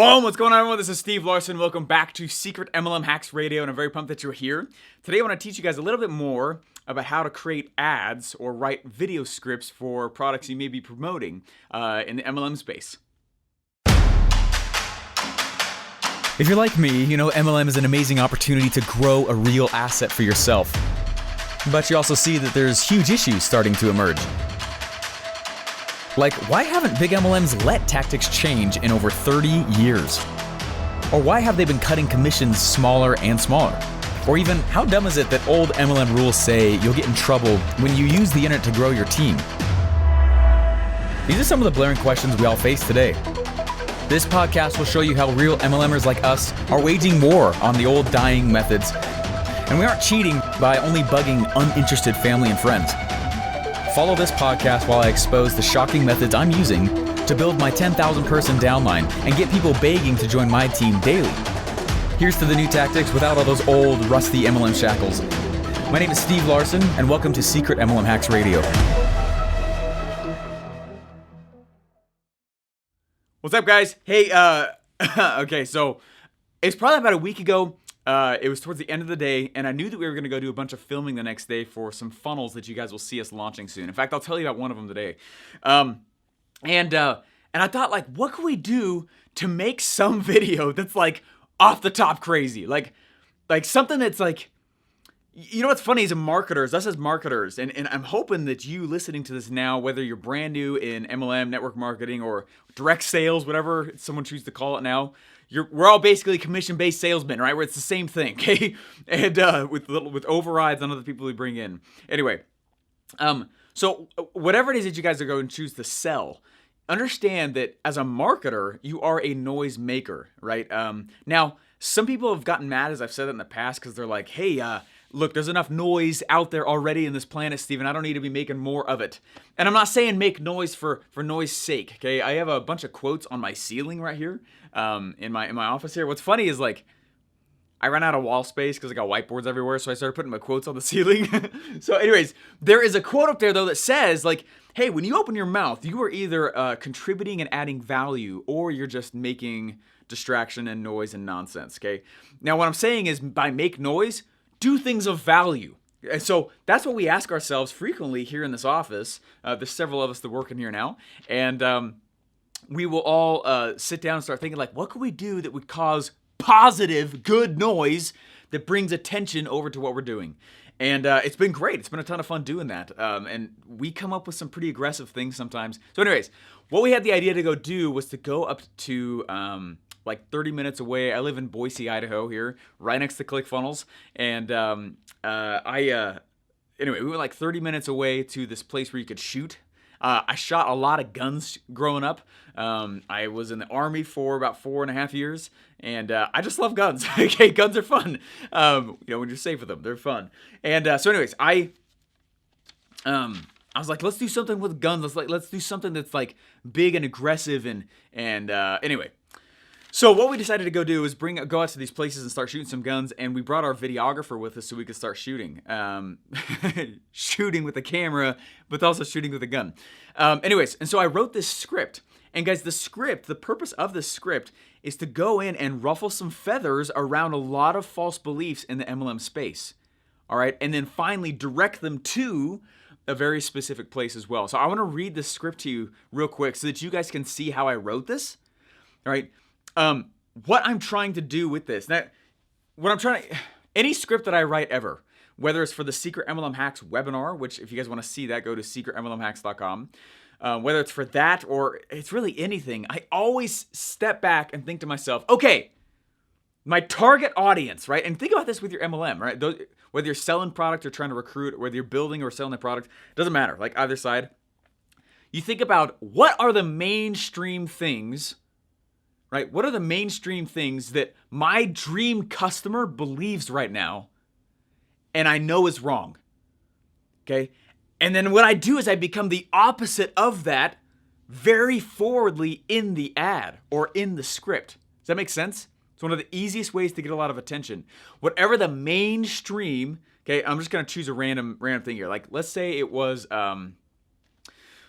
Boom! What's going on, everyone? This is Steve Larson. Welcome back to Secret MLM Hacks Radio, and I'm very pumped that you're here. Today I want to teach you guys a little bit more about how to create ads or write video scripts for products you may be promoting in the MLM space. If you're like me, you know MLM is an amazing opportunity to grow a real asset for yourself. But you also see that there's huge issues starting to emerge. Like, why haven't big MLMs let tactics change in over 30 years? Or why have they been cutting commissions smaller and smaller? Or even, how dumb is it that old MLM rules say you'll get in trouble when you use the internet to grow your team? These are some of the blaring questions we all face today. This podcast will show you how real MLMers like us are waging war on the old dying methods. And we aren't cheating by only bugging uninterested family and friends. Follow this podcast while I expose the shocking methods I'm using to build my 10,000 person downline and get people begging to join my team daily. Here's to the new tactics without all those old, rusty MLM shackles. My name is Steve Larson, and welcome to Secret MLM Hacks Radio. What's up, guys? Hey, okay, so it's probably about a week ago. It was towards the end of the day, and I knew that we were going to go do a bunch of filming the next day for some funnels that you guys will see us launching soon. In fact, I'll tell you about one of them today. And I thought, like, what can we do to make some video that's, like, off the top crazy? Like something that's, like, you know what's funny is us as marketers, and I'm hoping that you listening to this now, whether you're brand new in MLM, network marketing, or direct sales, whatever someone chooses to call it now, we're all basically commission-based salesmen, right? Where it's the same thing, okay? And with overrides on other people we bring in. Anyway, so whatever it is that you guys are going to choose to sell, understand that as a marketer, you are a noise maker, right? Now, some people have gotten mad, as I've said it in the past, because they're like, hey, look, there's enough noise out there already in this planet, Steven. I don't need to be making more of it. And I'm not saying make noise for noise sake, okay? I have a bunch of quotes on my ceiling right here in my office here. What's funny is, like, I ran out of wall space because I got whiteboards everywhere, so I started putting my quotes on the ceiling. So anyways, there is a quote up there, though, that says, like, hey, when you open your mouth, you are either contributing and adding value, or you're just making distraction and noise and nonsense, okay? Now, what I'm saying is, by make noise, do things of value. And so that's what we ask ourselves frequently here in this office. There's several of us that work in here now. And we will all sit down and start thinking, like, what could we do that would cause positive, good noise that brings attention over to what we're doing? And it's been great. It's been a ton of fun doing that. And we come up with some pretty aggressive things sometimes. So anyways, what we had the idea to go do was to go up to like 30 minutes away. I live in Boise, Idaho here, right next to ClickFunnels. And anyway, we went like 30 minutes away to this place where you could shoot. I shot a lot of guns growing up. I was in the Army for about 4.5 years, and I just love guns. Okay, guns are fun. You know, when you're safe with them, they're fun. And so anyways, I was like, let's do something with guns. Let's do something that's like big and aggressive and anyway. So what we decided to go do is go out to these places and start shooting some guns, and we brought our videographer with us so we could start shooting. Shooting with the camera, but also shooting with a gun. Anyways, and so I wrote this script. And guys, the purpose of this script is to go in and ruffle some feathers around a lot of false beliefs in the MLM space. All right, and then finally direct them to a very specific place as well. So I want to read this script to you real quick so that you guys can see how I wrote this. All right. What I'm trying to do with this, any script that I write ever, whether it's for the Secret MLM Hacks webinar, which if you guys want to see that, go to secretmlmhacks.com. Whether it's for that or it's really anything, I always step back and think to myself, okay, my target audience, right? And think about this with your MLM, right? Whether you're selling product or trying to recruit, whether you're building or selling a product, doesn't matter, like either side. You think about what are the mainstream things, right? What are the mainstream things that my dream customer believes right now and I know is wrong? Okay? And then what I do is I become the opposite of that very forwardly in the ad or in the script. Does that make sense? It's one of the easiest ways to get a lot of attention. Whatever the mainstream, okay, I'm just going to choose a random thing here. Like, let's say it was,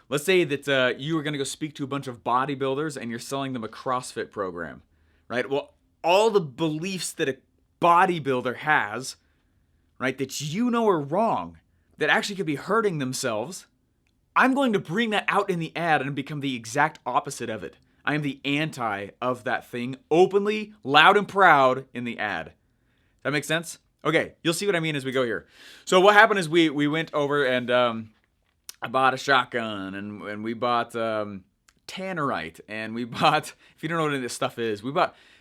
let's say that you were going to go speak to a bunch of bodybuilders and you're selling them a CrossFit program. right? Well, all the beliefs that a bodybuilder has, right, that you know are wrong, that actually could be hurting themselves, I'm going to bring that out in the ad and become the exact opposite of it. I am the anti of that thing, openly, loud and proud in the ad. That makes sense? Okay, you'll see what I mean as we go here. So what happened is we went over and I bought a shotgun and we bought tannerite and we bought, if you don't know what any of this stuff is,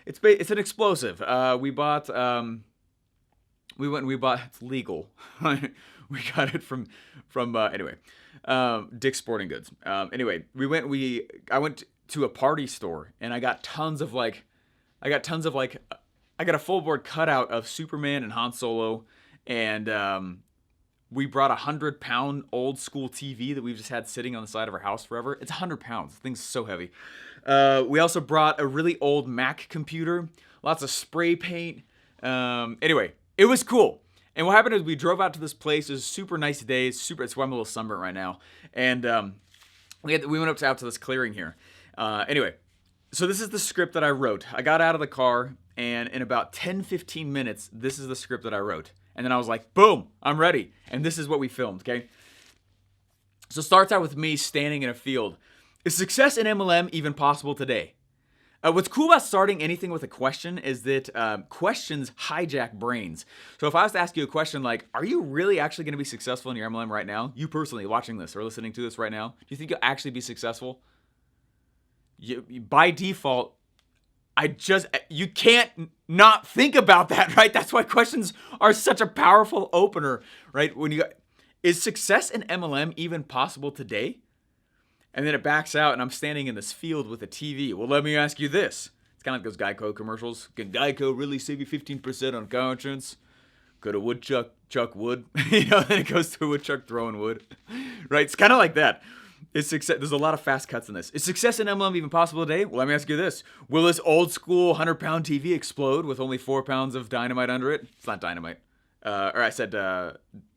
it's an explosive. We bought, it's legal. We got it from anyway, Dick's Sporting Goods. Anyway, I went to a party store and I got a full board cutout of Superman and Han Solo, and we brought a 100-pound old school TV that we've just had sitting on the side of our house forever. It's 100 pounds. The thing's so heavy. We also brought a really old Mac computer, lots of spray paint. Anyway, it was cool. And what happened is we drove out to this place. It was a super nice day. It's why I'm a little sunburnt right now. And we went out to this clearing here. Anyway, so this is the script that I wrote. I got out of the car, and in about 10-15 minutes, this is the script that I wrote. And then I was like, boom, I'm ready. And this is what we filmed, okay? So it starts out with me standing in a field. Is success in MLM even possible today? What's cool about starting anything with a question is that questions hijack brains. So if I was to ask you a question like, are you really actually going to be successful in your MLM right now? You personally watching this or listening to this right now, do you think you'll actually be successful? By default, you can't not think about that, right? That's why questions are such a powerful opener, right? Is success in MLM even possible today? And then it backs out and I'm standing in this field with a TV. Well, let me ask you this. It's kind of like those Geico commercials. Can Geico really save you 15% on car insurance? Could a woodchuck chuck wood? Then it goes to a woodchuck throwing wood, right? It's kind of like that. There's a lot of fast cuts in this. Is success in MLM even possible today? Well, let me ask you this. Will this old school 100-pound TV explode with only 4 pounds of dynamite under it? It's not dynamite. Or I said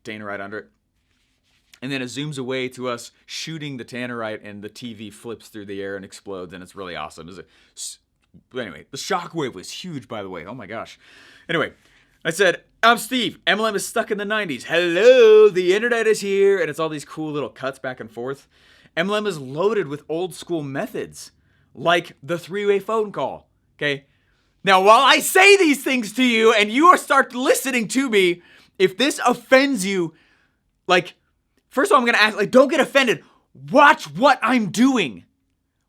tannerite under it. And then it zooms away to us shooting the tannerite and the TV flips through the air and explodes and it's really awesome. Anyway, the shockwave was huge, by the way. Oh my gosh. Anyway, I said, I'm Steve. MLM is stuck in the 90s. Hello, the internet is here. And it's all these cool little cuts back and forth. MLM is loaded with old school methods, like the 3-way phone call, okay? Now, while I say these things to you and you start listening to me, if this offends you, first of all, I'm going to ask, don't get offended. Watch what I'm doing.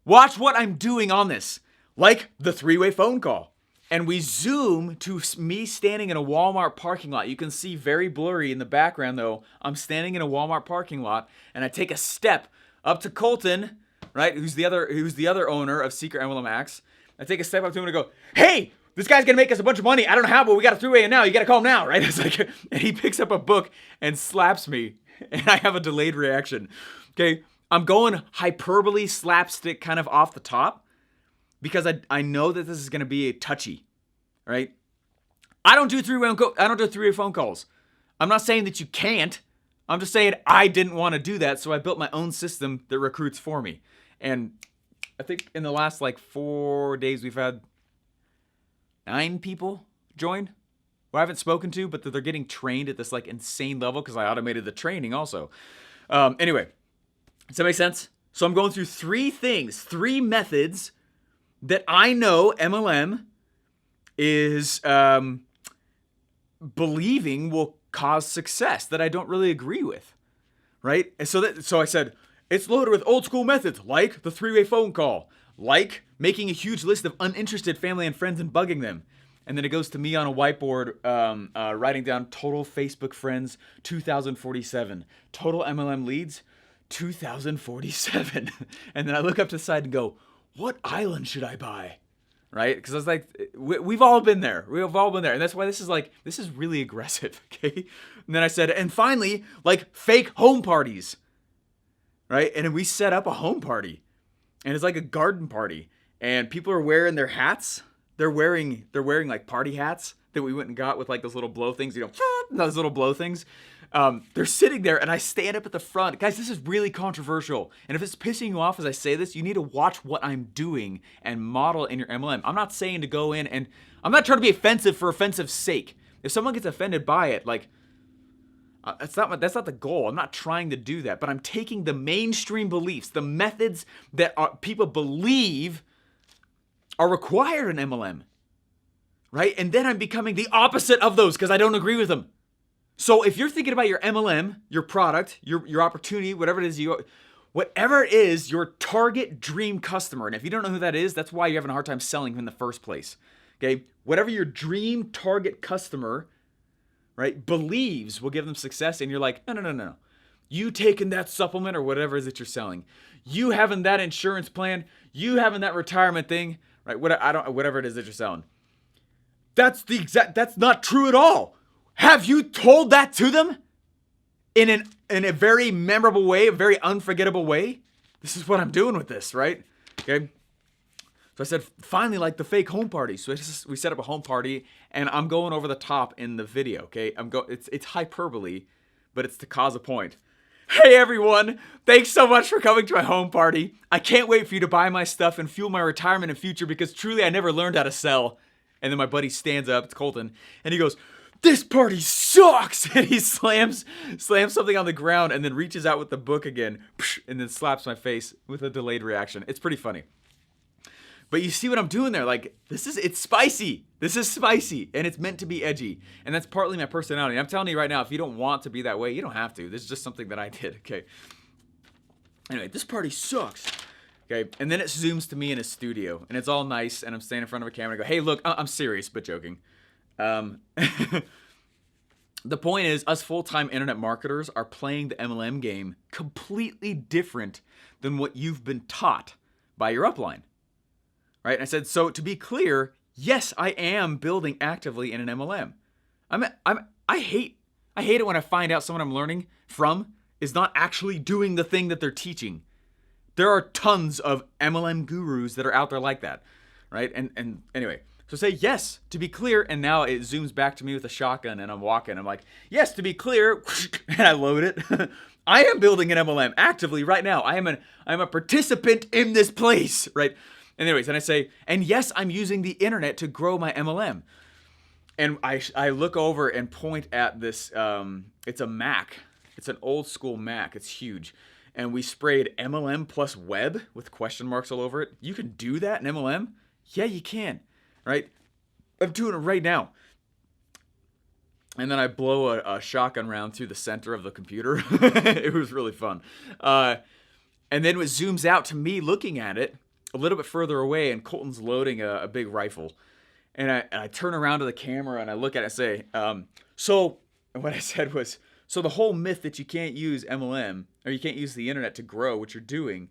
Watch what I'm doing on this, like the 3-way phone call. And we zoom to me standing in a Walmart parking lot. You can see very blurry in the background, though. I'm standing in a Walmart parking lot, and I take a step up to Colton, right, who's the other owner of Secret MLM Ads. I take a step up to him and I go, hey, this guy's gonna make us a bunch of money. I don't know how, but we got a 3-way in now. You gotta call him now, right? It's like, and he picks up a book and slaps me, and I have a delayed reaction. Okay, I'm going hyperbole slapstick kind of off the top because I know that this is gonna be a touchy, right? I don't do 3-way phone calls. I'm not saying that you can't. I'm just saying I didn't want to do that, so I built my own system that recruits for me. And I think in the last 4 days, we've had 9 people join who I haven't spoken to, but they're getting trained at this insane level because I automated the training also. Anyway, does that make sense? So I'm going through 3 methods that I know MLM is believing will cause success that I don't really agree with, right? And so I said, it's loaded with old school methods like the 3-way phone call, like making a huge list of uninterested family and friends and bugging them. And then it goes to me on a whiteboard writing down total Facebook friends, 2,047. Total MLM leads, 2,047. And then I look up to the side and go, what island should I buy? Right? Because I was like, we've all been there. We've all been there. And that's why this is really aggressive, okay? And then I said, and finally, fake home parties, right? And then we set up a home party. And it's like a garden party. And people are wearing their hats. They're wearing party hats that we went and got with those little blow things, those little blow things. they're sitting there, and I stand up at the front. Guys, this is really controversial. And if it's pissing you off as I say this, you need to watch what I'm doing and model in your MLM. I'm not saying to go in, and I'm not trying to be offensive for offensive's sake. If someone gets offended by it, like, that's not the goal. I'm not trying to do that. But I'm taking the mainstream beliefs, the methods that people believe are required in MLM, right? And then I'm becoming the opposite of those because I don't agree with them. So if you're thinking about your MLM, your product, your opportunity, whatever it is, your target dream customer, and if you don't know who that is, that's why you're having a hard time selling in the first place. Okay, whatever your dream target customer, right, believes will give them success, and you're like, no. You taking that supplement or whatever it is that you're selling, you having that insurance plan, you having that retirement thing, right? Whatever it is that you're selling. That's not true at all. Have you told that to them in a very memorable way, a very unforgettable way? This is what I'm doing with this, right? Okay. So I said, finally, like the fake home party. So we set up a home party, and I'm going over the top in the video. Okay, it's hyperbole, but it's to cause a point. Hey everyone, thanks so much for coming to my home party. I can't wait for you to buy my stuff and fuel my retirement and future because truly I never learned how to sell. And then my buddy stands up, it's Colton, and he goes, "This party sucks!" And he slams something on the ground and then reaches out with the book again and then slaps my face with a delayed reaction. It's pretty funny. But you see what I'm doing there? Like, it's spicy. This is spicy, and it's meant to be edgy. And that's partly my personality. I'm telling you right now, if you don't want to be that way, you don't have to. This is just something that I did, okay? Anyway, this party sucks. Okay, and then it zooms to me in a studio, and it's all nice, and I'm standing in front of a camera and I go, hey, look, I'm serious, but joking. The point is, us full-time internet marketers are playing the MLM game completely different than what you've been taught by your upline. Right? And I said, so to be clear, yes, I am building actively in an MLM. I hate it when I find out someone I'm learning from is not actually doing the thing that they're teaching. There are tons of MLM gurus that are out there like that, right? And anyway, so say yes, to be clear, and now it zooms back to me with a shotgun, and I'm walking. I'm like, yes, to be clear, and I load it. I am building an MLM actively right now. I am a participant in this place, right? And anyways, and I say, and yes, I'm using the internet to grow my MLM. And I look over and point at this, it's a Mac. It's an old school Mac. It's huge. And we sprayed MLM plus web with question marks all over it. You can do that in MLM? Yeah, you can, right? I'm doing it right now. And then I blow a shotgun round through the center of the computer. It was really fun. And then it zooms out to me looking at it a little bit further away, and Colton's loading a big rifle. And I turn around to the camera and I look at it and say, so what I said was, so the whole myth that you can't use MLM or you can't use the internet to grow what you're doing.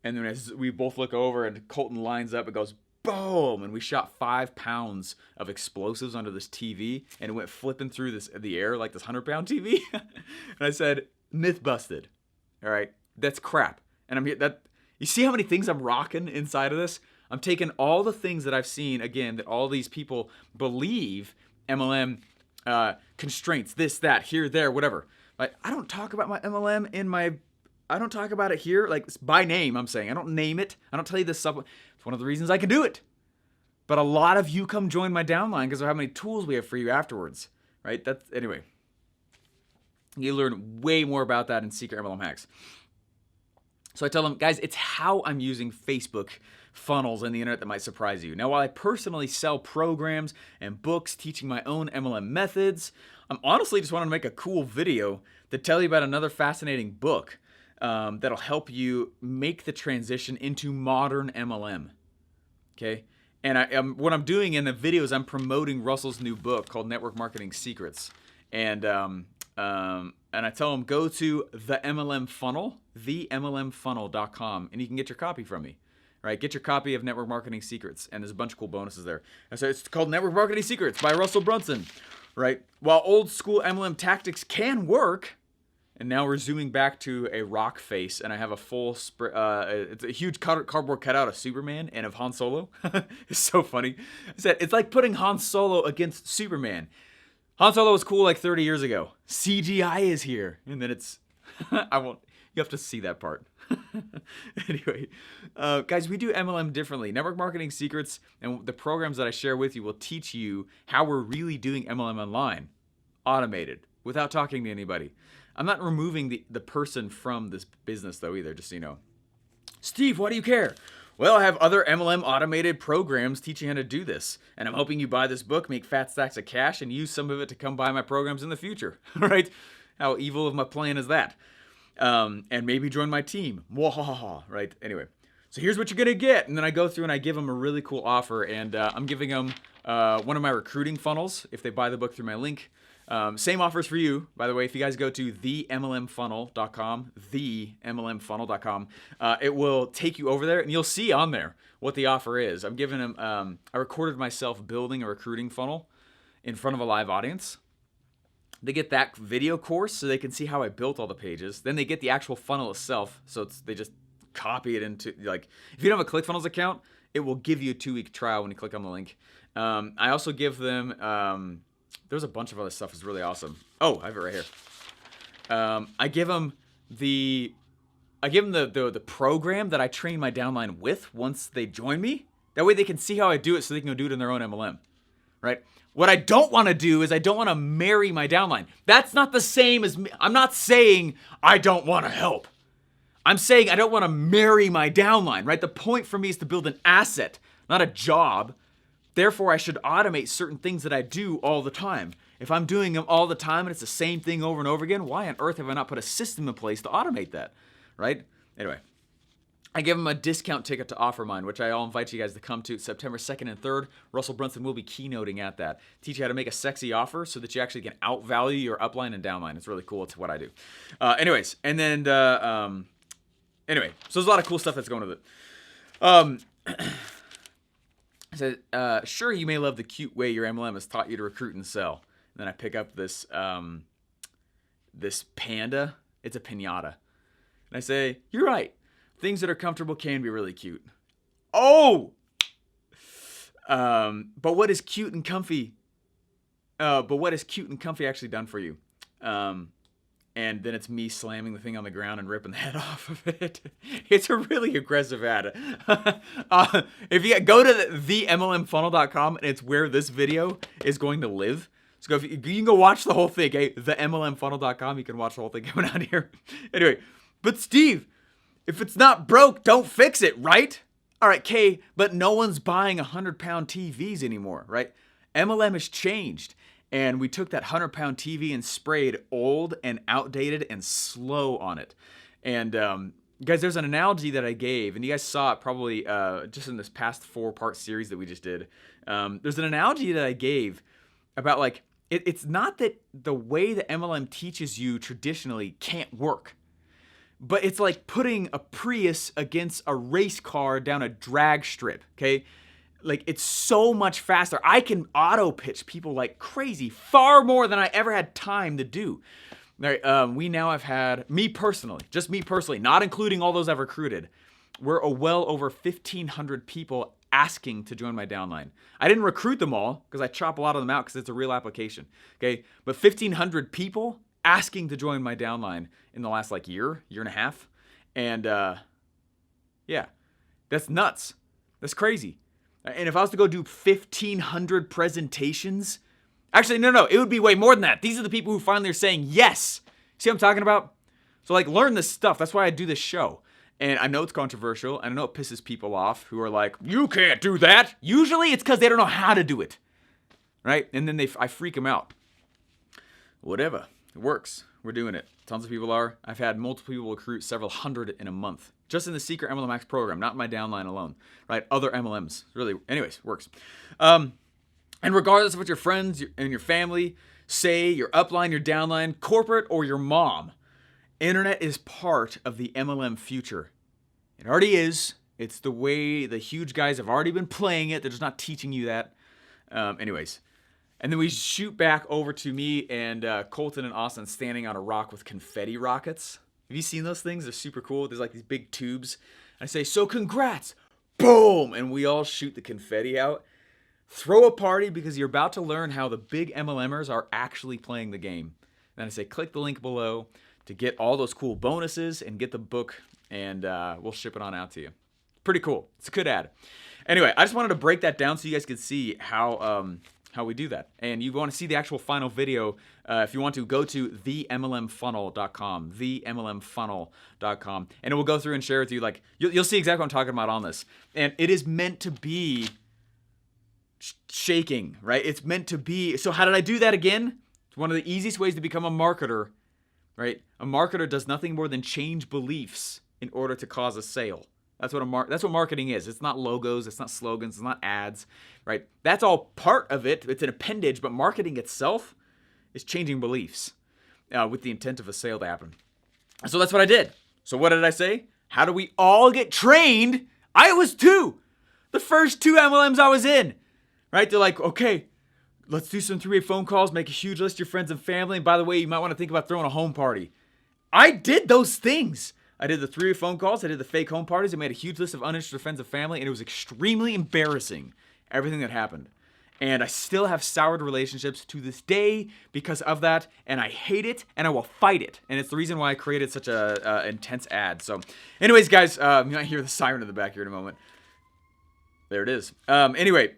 And then as we both look over and Colton lines up and goes, boom, and we shot 5 pounds of explosives onto this TV, and it went flipping through the air like this 100-pound TV. And I said, myth busted. All right, that's crap. And you see how many things I'm rocking inside of this? I'm taking all the things that I've seen, again, that all these people believe MLM constraints, this, that, here, there, whatever. Like, I don't talk about my MLM I don't talk about it here, like, by name, I'm saying. I don't name it. I don't tell you this stuff. It's one of the reasons I can do it. But a lot of you come join my downline because of how many tools we have for you afterwards, right? Anyway. You learn way more about that in Secret MLM Hacks. So I tell them, guys, it's how I'm using Facebook funnels and the internet that might surprise you. Now, while I personally sell programs and books teaching my own MLM methods, I'm honestly just wanting to make a cool video to tell you about another fascinating book that'll help you make the transition into modern MLM. Okay? And what I'm doing in the video is I'm promoting Russell's new book called Network Marketing Secrets. And I tell them, go to the MLM Funnel, themlmfunnel.com, and you can get your copy from me. Right? Get your copy of Network Marketing Secrets, and there's a bunch of cool bonuses there. And so it's called Network Marketing Secrets by Russell Brunson. Right? While old school MLM tactics can work, and now we're zooming back to a rock face, and I have a full it's a huge cardboard cutout of Superman and of Han Solo. It's so funny. I said it's like putting Han Solo against Superman. Han Solo was cool like 30 years ago. CGI is here. And then it's, I won't, you have to see that part. Anyway, guys, we do MLM differently. Network marketing secrets and the programs that I share with you will teach you how we're really doing MLM online, automated, without talking to anybody. I'm not removing the person from this business though either, just so you know. Steve, why do you care? Well, I have other MLM automated programs teaching how to do this, and I'm hoping you buy this book, make fat stacks of cash, and use some of it to come buy my programs in the future. Right? How evil of my plan is that? And maybe join my team. Wahaha. Right? Anyway, so here's what you're gonna get, and then I go through and I give them a really cool offer, and I'm giving them one of my recruiting funnels if they buy the book through my link. Same offers for you, by the way. If you guys go to themlmfunnel.com, themlmfunnel.com, it will take you over there, and you'll see on there what the offer is. I'm giving them. I recorded myself building a recruiting funnel in front of a live audience. They get that video course so they can see how I built all the pages. Then they get the actual funnel itself, so they just copy it into, like, if you don't have a ClickFunnels account, it will give you a 2-week trial when you click on the link. I also give them. There's a bunch of other stuff that's really awesome. Oh, I have it right here. I give them the program that I train my downline with once they join me. That way they can see how I do it so they can go do it in their own MLM, right? What I don't want to do is I don't want to marry my downline. That's not the same as me. I'm not saying I don't want to help. I'm saying I don't want to marry my downline, right? The point for me is to build an asset, not a job. Therefore, I should automate certain things that I do all the time. If I'm doing them all the time and it's the same thing over and over again, why on earth have I not put a system in place to automate that, right? Anyway, I give them a discount ticket to Offermind, which I'll invite you guys to come to September 2nd and 3rd. Russell Brunson will be keynoting at that. Teach you how to make a sexy offer so that you actually can outvalue your upline and downline. It's really cool. It's what I do. Anyways, and then, anyway, so there's a lot of cool stuff that's going with it. I said, sure, you may love the cute way your MLM has taught you to recruit and sell. And then I pick up this this panda. It's a piñata. And I say, you're right. Things that are comfortable can be really cute. Oh! But what is cute and comfy? Actually done for you? And then it's me slamming the thing on the ground and ripping the head off of it. It's a really aggressive ad. If you go to themlmfunnel.com, and it's where this video is going to live. So you can go watch the whole thing, okay? Themlmfunnel.com, you can watch the whole thing coming out here. Anyway, but Steve, if it's not broke, don't fix it, right? All right, Kay, but no one's buying 100-pound TVs anymore, right? MLM has changed. And we took that 100-pound TV and sprayed old and outdated and slow on it. And guys, there's an analogy that I gave, and you guys saw it probably just in this past 4-part series that we just did. There's an analogy that I gave about, like, it's not that the way that MLM teaches you traditionally can't work. But it's like putting a Prius against a race car down a drag strip, okay? Like, it's so much faster. I can auto pitch people like crazy, far more than I ever had time to do. We now have had, me personally, not including all those I've recruited, we're well over 1,500 people asking to join my downline. I didn't recruit them all because I chop a lot of them out because it's a real application, okay? But 1,500 people asking to join my downline in the last year and a half. And yeah, that's nuts. That's crazy. And if I was to go do 1,500 presentations, actually, no, it would be way more than that. These are the people who finally are saying yes. See what I'm talking about? So learn this stuff. That's why I do this show. And I know it's controversial, and I know it pisses people off who are like, you can't do that. Usually it's because they don't know how to do it, right? And then I freak them out. Whatever. It works. We're doing it. Tons of people are. I've had multiple people recruit several hundred in a month. Just in the secret MLM Max program, not my downline alone, right? Other MLMs. Really, anyways, works. And regardless of what your friends and your family say, your upline, your downline, corporate, or your mom, internet is part of the MLM future. It already is. It's the way the huge guys have already been playing it. They're just not teaching you that. Anyways. And then we shoot back over to me and Colton and Austin standing on a rock with confetti rockets. Have you seen those things? They're super cool. There's these big tubes. I say, so congrats. Boom. And we all shoot the confetti out. throw a party because you're about to learn how the big MLMers are actually playing the game. Then I say click the link below to get all those cool bonuses and get the book, and we'll ship it on out to you. Pretty cool. It's a good ad. Anyway, I just wanted to break that down so you guys could see how we do that. And you want to see the actual final video, if you want to, go to themlmfunnel.com, themlmfunnel.com, and it will go through and share with you, like, you'll see exactly what I'm talking about on this. And it is meant to be shaking, right? It's meant to be. So how did I do that again? It's one of the easiest ways to become a marketer, right? A marketer does nothing more than change beliefs in order to cause a sale. That's what marketing is. It's not logos, it's not slogans, it's not ads, right? That's all part of it. It's an appendage, but marketing itself is changing beliefs with the intent of a sale to happen. So that's what I did. So what did I say? How do we all get trained? I was too. The first 2 MLMs I was in, right? They're like, okay, let's do some 3-way phone calls, make a huge list of your friends and family. And by the way, you might want to think about throwing a home party. I did those things. I did the 3-way phone calls. I did the fake home parties. I made a huge list of uninterested friends and family, and it was extremely embarrassing, everything that happened. And I still have soured relationships to this day because of that, and I hate it, and I will fight it. And it's the reason why I created such a intense ad. So anyways, guys, you might hear the siren in the back here in a moment. There it is. Anyway,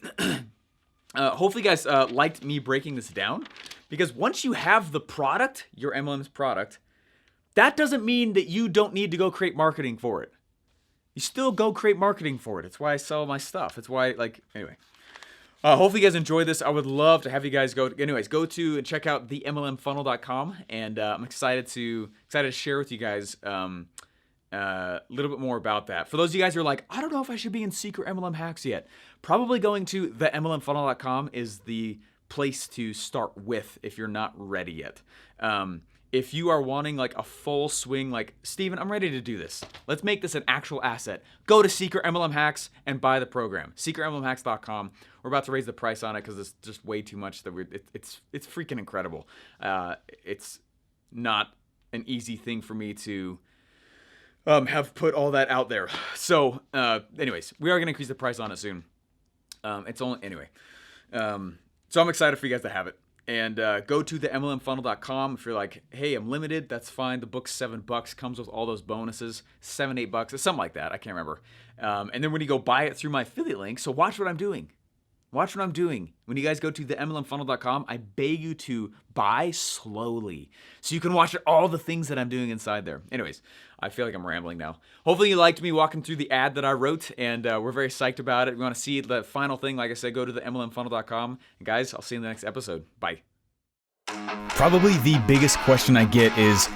hopefully you guys liked me breaking this down, because once you have the product, your MLM's product, that doesn't mean that you don't need to go create marketing for it. You still go create marketing for it. It's why I sell my stuff. It's why, anyway. Hopefully you guys enjoyed this. I would love to have you guys go to and check out themlmfunnel.com, and I'm excited to share with you guys a little bit more about that. For those of you guys who are like, I don't know if I should be in secret MLM hacks yet, probably going to themlmfunnel.com is the place to start with if you're not ready yet. If you are wanting like a full swing, like, Steven, I'm ready to do this. Let's make this an actual asset. Go to Secret MLM Hacks and buy the program. SecretMLMHacks.com. We're about to raise the price on it because it's just way too much. It's freaking incredible. It's not an easy thing for me to have put all that out there. So, anyways, we are going to increase the price on it soon. So I'm excited for you guys to have it. And go to themlmfunnel.com if you're like, hey, I'm limited. That's fine. The book's $7. Comes with all those bonuses. $7, $8, something like that. I can't remember. And then when you go buy it through my affiliate link, so watch what I'm doing. Watch what I'm doing. When you guys go to themlmfunnel.com, I beg you to buy slowly so you can watch all the things that I'm doing inside there. Anyways, I feel like I'm rambling now. Hopefully you liked me walking through the ad that I wrote, and we're very psyched about it. We want to see the final thing. Like I said, go to themlmfunnel.com. And guys, I'll see you in the next episode. Bye. Probably the biggest question I get is,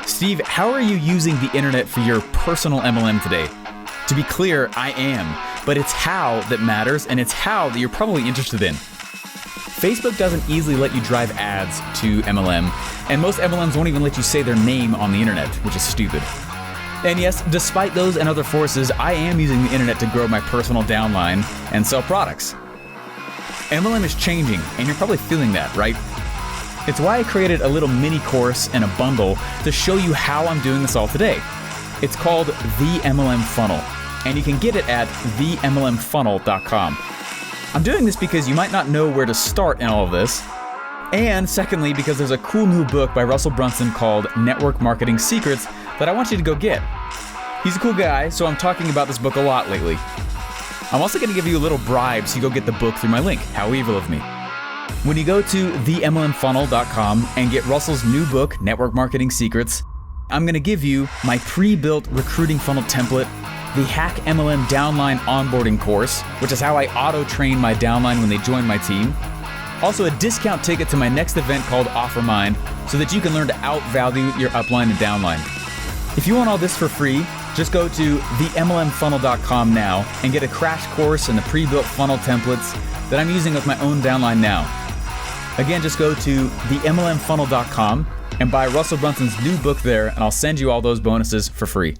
Steve, how are you using the internet for your personal MLM today? To be clear, I am, but it's how that matters, and it's how that you're probably interested in. Facebook doesn't easily let you drive ads to MLM, and most MLMs won't even let you say their name on the internet, which is stupid. And yes, despite those and other forces, I am using the internet to grow my personal downline and sell products. MLM is changing, and you're probably feeling that, right? It's why I created a little mini course and a bundle to show you how I'm doing this all today. It's called The MLM Funnel, and you can get it at themlmfunnel.com. I'm doing this because you might not know where to start in all of this, and secondly, because there's a cool new book by Russell Brunson called Network Marketing Secrets that I want you to go get. He's a cool guy, so I'm talking about this book a lot lately. I'm also going to give you a little bribe so you go get the book through my link. How evil of me. When you go to themlmfunnel.com and get Russell's new book, Network Marketing Secrets, I'm going to give you my pre-built recruiting funnel template, the Hack MLM Downline Onboarding course, which is how I auto-train my downline when they join my team. Also a discount ticket to my next event called OfferMind so that you can learn to outvalue your upline and downline. If you want all this for free, just go to themlmfunnel.com now and get a crash course and the pre-built funnel templates that I'm using with my own downline now. Again, just go to themlmfunnel.com and buy Russell Brunson's new book there, and I'll send you all those bonuses for free.